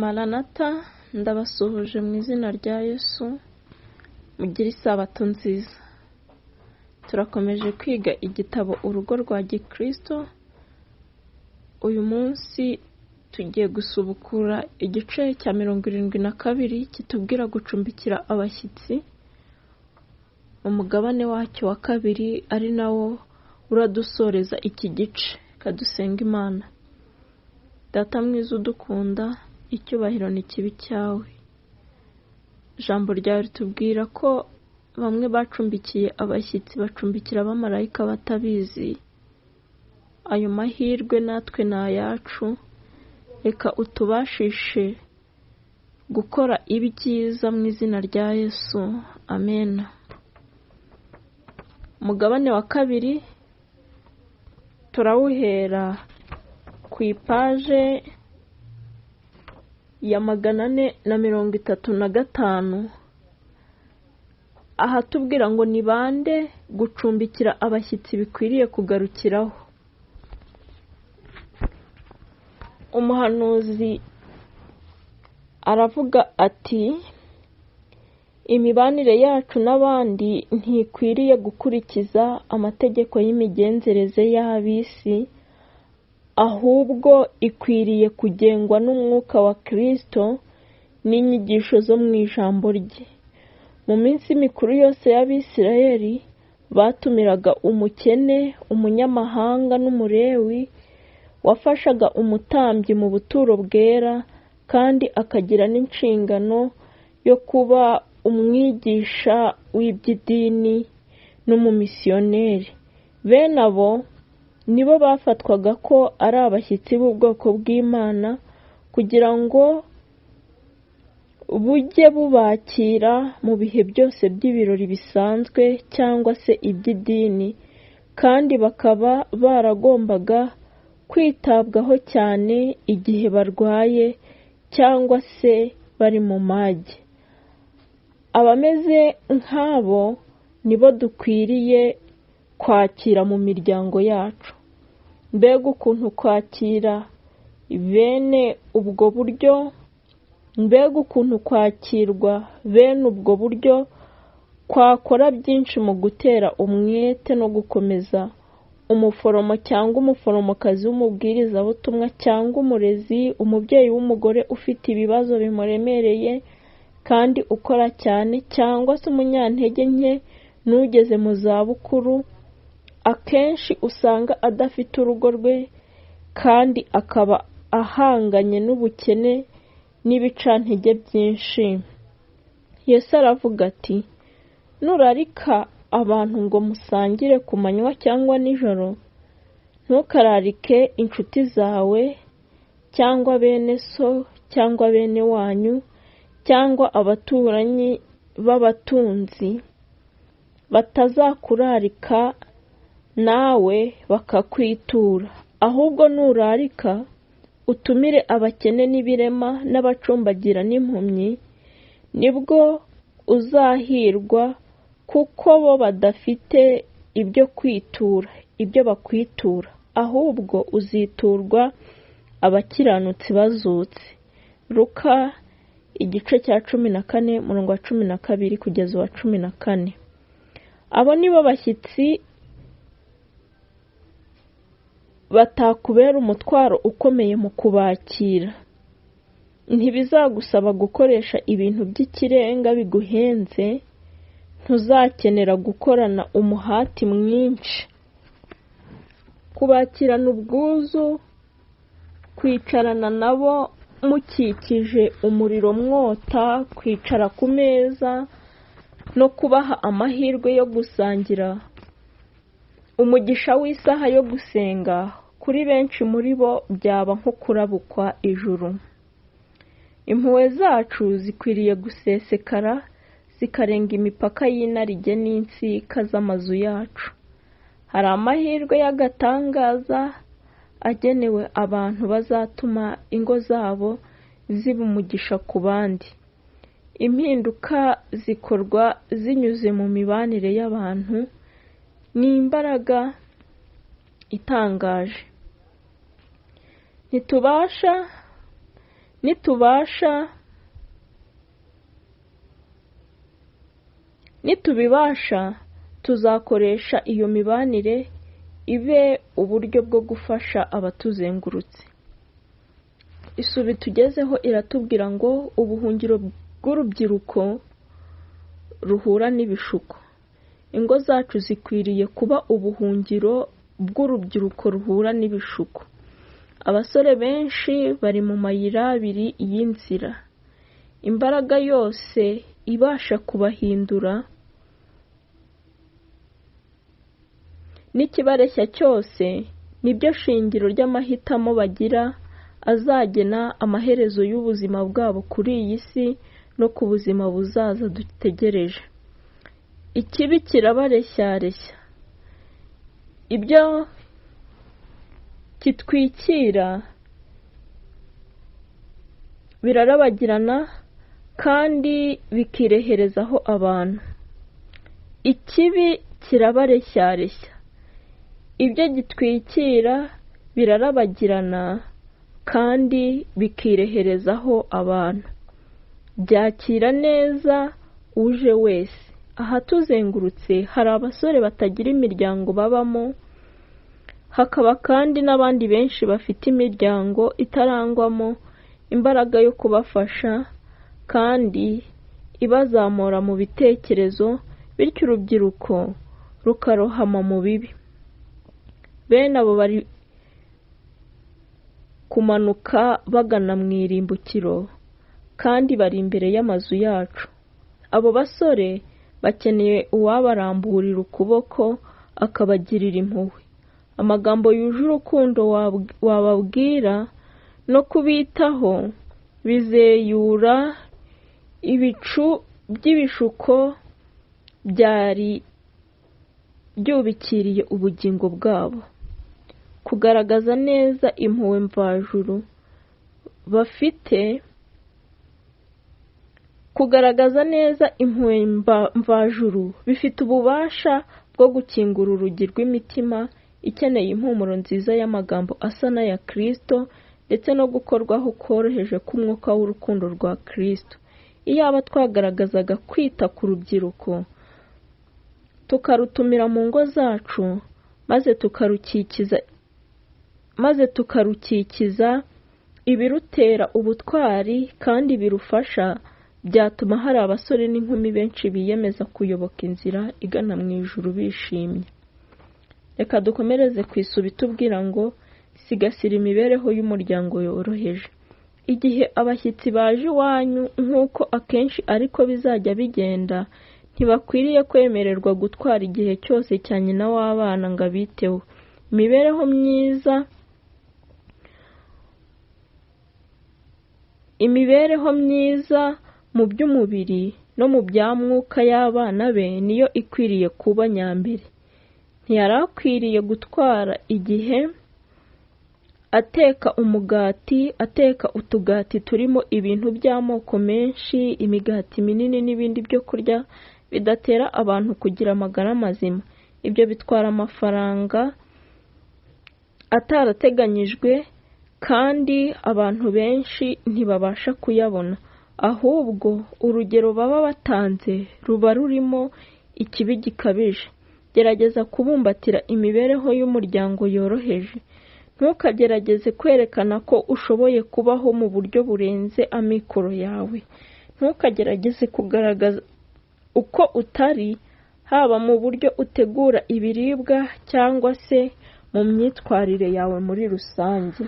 Maranatha, ndabasuhuje mu izina rya Yesu, mugire isabato nziza. Turakomeje kwiga igitabo Urugo rwa Gikristo. Uyu munsi tugiye gusubukura igice cya 72 kitubwira gucumbikira abashyitsi. Umugabane wacyo wa kabiri ari nawo uradusoreza iki gice. Kadusenga Imana. Data mwiza udukunda, icyubahiro ni kibi cyawe. Ijambo ryawe ritubwira ko bamwe bacumbikiye abashyitsi bacumbikira abamarayika batabizi. Ayo mahirwe natwe ni ayacu. Reka utubashishe gukora ibyiza mu izina rya Yesu. Amen. Umugabane wa kabiri turawuhera ku ipaje ya 435. Aha tubwira ngo ni bande gucumbikira abashyitsi bikwiriye kugarukiraho. Umuhanuzi aravuga ati, imibanire yacu n'abandi ntikwiriye gukurikiza amategeko y'imigenzereze y'ab'isi, ahubwo ikwiriye kugengwa n'umwuka wa Kristo n'inyigisho zo mu ijambo rye. Mu minsi mikuru yose y'Abisirayeli batumiraga umukene, umunyamahanga n'umulewi wafashaga umutambyi mu buturo bwera, kandi akagira n'inshingano yo kuba umwigisha w'iby'idini n'umumisiyoneri. Bene abo nibo bafatwaga ko ari abashyitsi b'ubwoko bw'Imana, kugira ngo bujye bubakira mu bihe byose by'ibirori bisanzwe cyangwa se iby'idini, kandi bakaba baragombaga kwitabwaho cyane igihe barwaye cyangwa se bari mu mage. Abameze nk'abo nibo dukwiriye kwakira mu miryango yacu. Mbega ukuntu kwakira bene ubwo buryo, mbega ukuntu kwakirwa bene ubwo buryo kwakora byinshi mu gutera umwete no gukomeza umuforomo cyangwa umuforomokazi w'umubwirizabutumwa cyangwa umurezi, umubyeyi w'umugore ufite ibibazo bimuremereye kandi ukora cyane, cyangwa se umunyantege nke n'ugeze mu zabukuru. Akenshi usanga adafite urugo rwe kandi akaba ahanganye n'ubukene n'ibicantege byinshi. Yesu aravuga ati, nurarika abantu ngo musangire ku manywa cyangwa nijoro, ntukararike inshuti zawe cyangwa bene so cyangwa bene wanyu cyangwa abaturanyi b'abatunzi, batazakurarika nawe bakakwitura. Ahubwo nurarika utumire abakene n'ibirema n'abacumbagira n'impumyi, nibwo uzahirwa, kuko bo badafite ibyo bakwitura, ahubwo uziturwa abakiranutsi bazutse. Luka igice cya 14 umurongo wa 12 kugeza wa 14. Abo nibo bashyitsi batakubera umutwaro ukomeye mu kubakira. Ntibizagusaba gukoresha ibintu by'ikirenga biguhenze. Ntuzakenera gukorana umuhati mwinshi. Kubakirana ubwuzu, kwicarana nabo mukikije umuriro mwota, kwicara ku meza no kubaha amahirwe yo gusangira umugisha w'isaha yo gusenga, kuri benshi muri bo byaba nko kurabukwa ijuru. Impuhwe zacu zikwiriye gusesekara zikarenga imipaka y'inarijye n'insika z'amazu yacu. Hari amahirwe y'agatangaza agenewe abantu bazatuma ingo zabo ziba umugisha ku bandi. Impinduka zikorwa zinyuze mu mibanire y'abantu. Ni imbaraga itangaje. Ntitubasha nitubibasha tuzakoresha iyo mibanire ibe uburyo bwo gufasha abatuzengurutse. Isubi tugezeho iratubwira ngo ubuhungiro bw'urubyiruko ruhura n'ibishuko. Ingo zacu zikwiriye kuba ubuhungiro bw'urubyiruko ruhura n'ibishuko. Abasore benshi bari mu mayira abiri y'inzira. Imbaraga yose ibasha kubahindura n'ikibareshya cyose nibyo shingiro ry'amahitamo bagira azagena amaherezo y'ubuzima bwabo kuri iyi si no ku buzima buzaza dutegereje. Ikibi kirabareshyareshya. Ibyo kitwikira birarabagirana kandi bikireherezaho abantu. Ikibi kirabareshyareshya. Ibyo gitwikira birarabagirana kandi bikireherezaho abantu. Byakira neza uje wese. Ahatuzengurutse hari abasore batagira imiryango babamo, hakaba kandi n'abandi benshi bafite imiryango itarangwamo imbaraga yo kubafasha kandi ibazamura mu bitekerezo, bityo urubyiruko rukarohama mu bibi. Bene abo bari kumanuka bagana mu irimbukiro kandi bari imbere y'amazu yacu. Abo basore bakeneye uwabaramburira ukuboko akabagirira impuhwe. Amagambo yuje urukundo wababwira no kubitaho bizeyura ibicu by'ibishuko byari byubikiriye ubugingo bwabo. Kugaragaza neza impuhwe mvajuru bafite bifite ububasha bwo gukingura urugi rw'imitima ikeneye impumuro nziza y'amagambo asa n'aya Kristo ndetse no gukorwaho koroheje k'umwuka w'urukundo rwa Kristo. Iyaba twagaragazaga kwita ku rubyiruko tukarutumira mu ngo zacu maze tukarukikiza ibirutera ubutwari kandi birufasha, byatuma hari abasore n'inkumi benshi biyemeza kuyoboka inzira igana mu ijuru bishimye. Reka dukomereze ku isubi tubwira ngo sigasira imibereho y'umuryango yoroheje. Igihe abashyitsi baje iwanyu nk'uko akenshi ariko bizajya bigenda, ntibakwiriye kwemererwa gutwara igihe cyose cya nyina w'abana ngo abiteho. Imibereho myiza mu by'umubiri no mu bya mwuka y'abana be niyo ikwiriye kuba nyambere. Ntiyari akwiriye gutwara igihe ateka utugati turimo ibintu by'amoko menshi, imigati minini n'ibindi byo kurya bidatera abantu kugira amagara mazima. Ibyo bitwara amafaranga atarateganyijwe kandi abantu benshi ntibabasha kuyabona. Ahubwo urugero baba batanze ruba rurimo ikibi gikabije. Gerageza kubumbatira imibereho y'umuryango yoroheje. Ntukagerageze kwerekana ko ushoboye kubaho mu buryo burenze amikoro yawe. Ntukagerageze kugaragaza uko utari, haba mu buryo utegura ibiribwa cyangwa se mu myitwarire yawe muri rusange.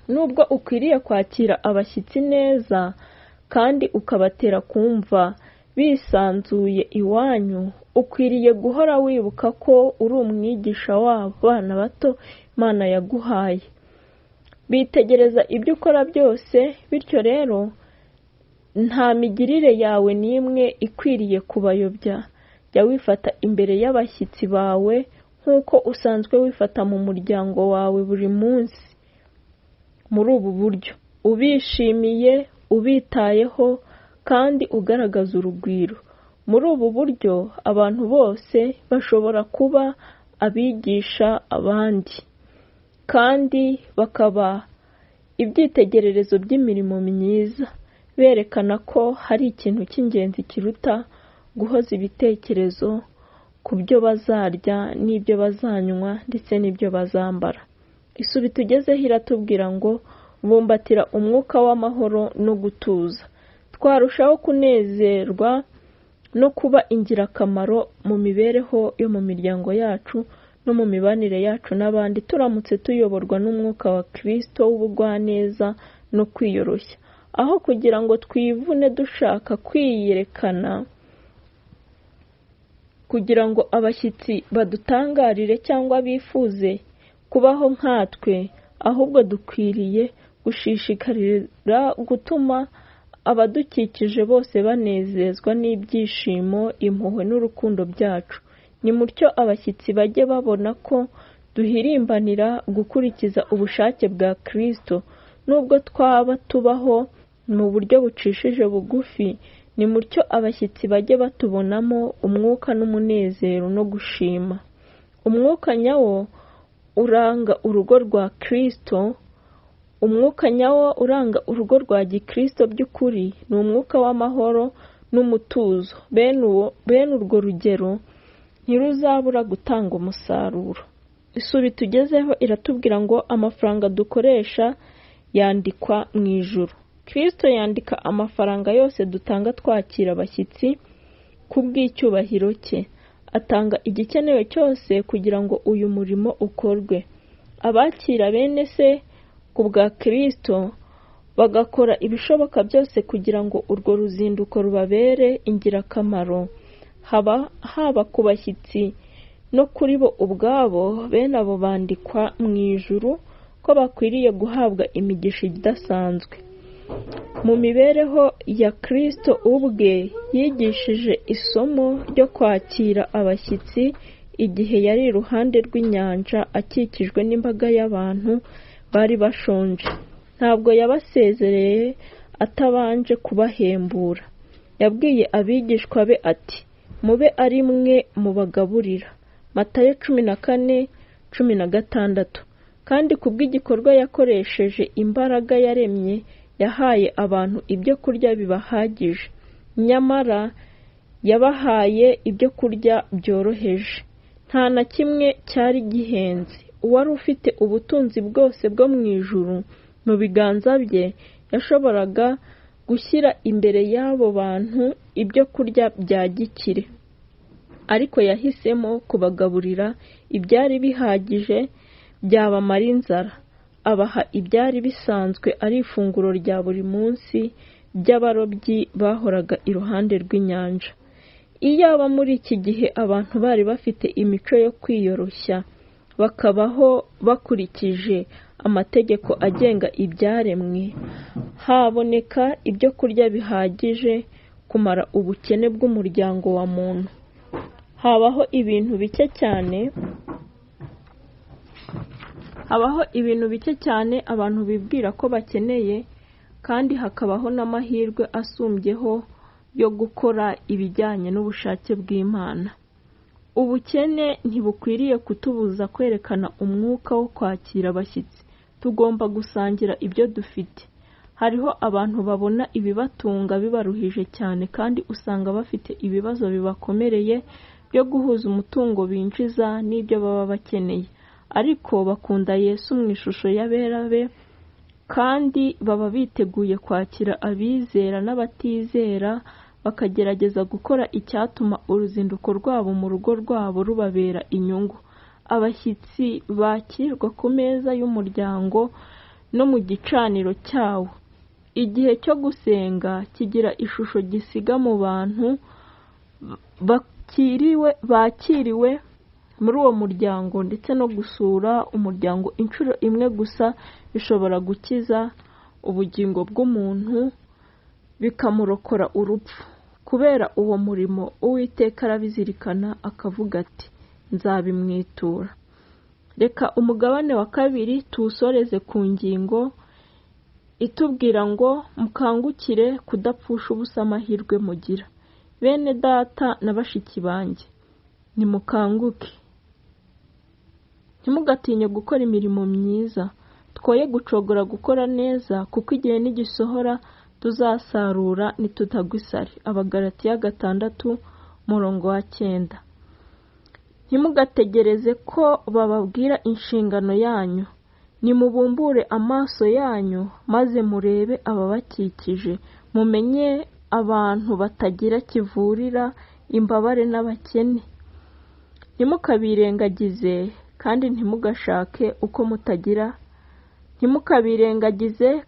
Nubwo ukwiriye kwakira abashyitsi neza kandi ukabatera kumva bisanzuye iwanyu, ukwiriye guhora wibuka ko uri umwigisha w'abana bato Imana yaguhaye. Bitegereza ibyo ukora byose, bityo rero nta migirire yawe n'imwe ikwiriye kubayobya. Jya wifata imbere y'abashyitsi bawe nk'uko usanzwe wifata mu muryango wawe buri munsi. Muri ubu buryo ubishimiye, ubitayeho kandi ugaragaza urugwiro. Muri ubu buryo abantu bose bashobora kuba abigisha abandi kandi bakaba ibyitegererezo by'imirimo myiza, berekana ko hari ikintu cy'ingenzi kiruta guhoza ibitekerezo ku byo bazarya n'ibyo bazanywa ndetse n'ibyo bazambara. Isubi tugezeho iratubwira ngo bumbatira umwuka w'amahoro no gutuza. Twarushaho kunezerwa no kuba ingirakamaro mu mibereho yo mu miryango yacu no mu mibanire yacu n'abandi, turamutse tuyoborwa n'umwuka wa Kristo w'ubugwaneza no kwiyoroshya, aho kugira ngo twivune dushaka kwiyerekana kugira ngo abashyitsi badutangarire cyangwa bifuze kubaho nkatwe, ahubwo dukwiriye gushishikarira gutuma abadukikije bose banezezwa n'ibyishimo, impuhwe n'urukundo byacu. Ni mutyo abashyitsi bajye babona ko duhirimbanira gukurikiza ubushake bwa Kristo, nubwo twaba tubaho mu buryo bucishije bugufi. Ni mutyo abashyitsi bajye batubonamo umwuka n'umunezero no gushima. Umwuka nyawo uranga urugo rwa Kristo, umwuka nyawo uranga urugo rwa gikristo by'ukuri ni umwuka w'amahoro n'umutuzo. Bene urwo rugero ntiruzabura gutanga umusaruro. Isubi tugezeho iratubwira ngo amafaranga dukoresha yandikwa mu ijuru. Kristo yandika amafaranga yose dutanga twakira abashyitsi ku bw'icyubahiro cye. Atanga igikenewe cyose kugira ngo uyu murimo ukorwe. Abakira bene se ku bwa Kristo bagakora ibishoboka byose kugira ngo urwo ruzinduko rubabere ingirakamaro, haba ku bashyitsi no kuri bo ubwabo. Bene abo bandikwa mu ijuru ko bakwiriye guhabwa imigisha idasanzwe. Mu mibereho ya Kristo ubwe yigishije isomo ryo kwakira abashyitsi igihe yari iruhande rw'inyanja akikijwe n'imbaga y'abantu bari bashonje. Ntabwo yabasezereye atabanje kubahembura. Yabwiye abigishwa be ati, mube ari mwe mubagaburira. Matayo 14:16. Kandi kubw'igikorwa yakoresheje imbaraga yaremye, yahaye abantu ibyo kurya bibahagije. Nyamara yabahaye ibyo kurya byoroheje, nta na kimwe cyari gihenze. Uwari ufite ubutunzi bwose bwo mu ijuru mu biganza bye yashoboraga gushyira imbere y'abo bantu ibyo kurya bya gikire, ariko yahisemo kubagaburira ibyari bihagije byabamara inzara. Abaha ibyari bisanzwe ari ifunguro rya buri munsi by'abarobyi bahoraga iruhande rw'inyanja. Iyaba muri iki gihe abantu bari bafite imico yo kwiyoroshya, bakabaho bakurikije amategeko agenga ibyaremwe, haboneka ibyo kurya bihagije kumara ubukene bw'umuryango wa muntu. Habaho ibintu bike cyane abantu bibwira ko bakeneye, kandi hakabaho n'amahirwe asumbyeho yo gukora ibijyanye n'ubushake bw'Imana. Ubukene ntibukwiriye kutubuza kwerekana umwuka wo kwakira abashyitsi. Tugomba gusangira ibyo dufite. Hariho abantu babona ibibatunga bibaruhije cyane, kandi usanga bafite ibibazo bibakomereye byo guhuza umutungo binjiza n'ibyo baba bakeneye. Ariko bakunda Yesu mu ishusho y'abera be, kandi baba biteguye kwakira abizera n'abatizera, bakagerageza gukora icyatuma uruzinduko rwabo mu rugo rwabo rubabera inyungu. Abashyitsi bakirwa ku meza y'umuryango no mu gicaniro cyawo. Igihe cyo gusenga kigira ishusho gisiga mu bantu bakiriwe muri uwo muryango, ndetse no gusura umuryango inshuro imwe gusa bishobora gukiza ubugingo bw'umuntu bikamurokora urupfu. Kubera uwo murimo Uwiteka arabizirikana akavuga ati, nzabimwitura. Reka umugabane wa kabiri tuwusoreze ku ngingo itubwira ngo mukangukire kudapfusha ubusa amahirwe mugira. Bene data na bashiki banjye, nimukanguke, ntimugatinye gukora imirimo myiza. twoye gucogora gukora neza, kuko igihe nigisohora tuzasarura nitutagwa isari. Abagalatiya 6:9. Ntimugategereze ko bababwira inshingano yanyu, nimubumbure amaso yanyu maze murebe ababakikije, mumenye abantu batagira kivurira, imbabare n'abakene. Ntimukabirengagize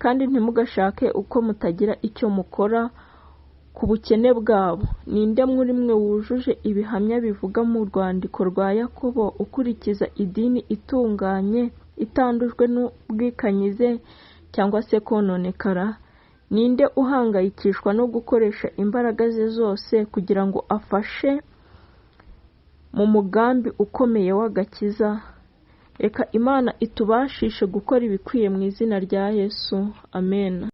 kandi ntimugashake uko mutagira icyo mukora ku bukene bwabo. Ninde muri mwe wujuje ibihamya bivuga mu rwandiko rwa Yakobo ukurikiza idini itunganye itandujwe n'ubwikanyize cyangwa se kononekara? Ninde uhangayikishwa no gukoresha imbaraga ze zose kugira ngo afashe mu mugambi ukomeye w'agakiza? Reka Imana itubashishe gukora ibikwiye mu izina rya Yesu. Amen.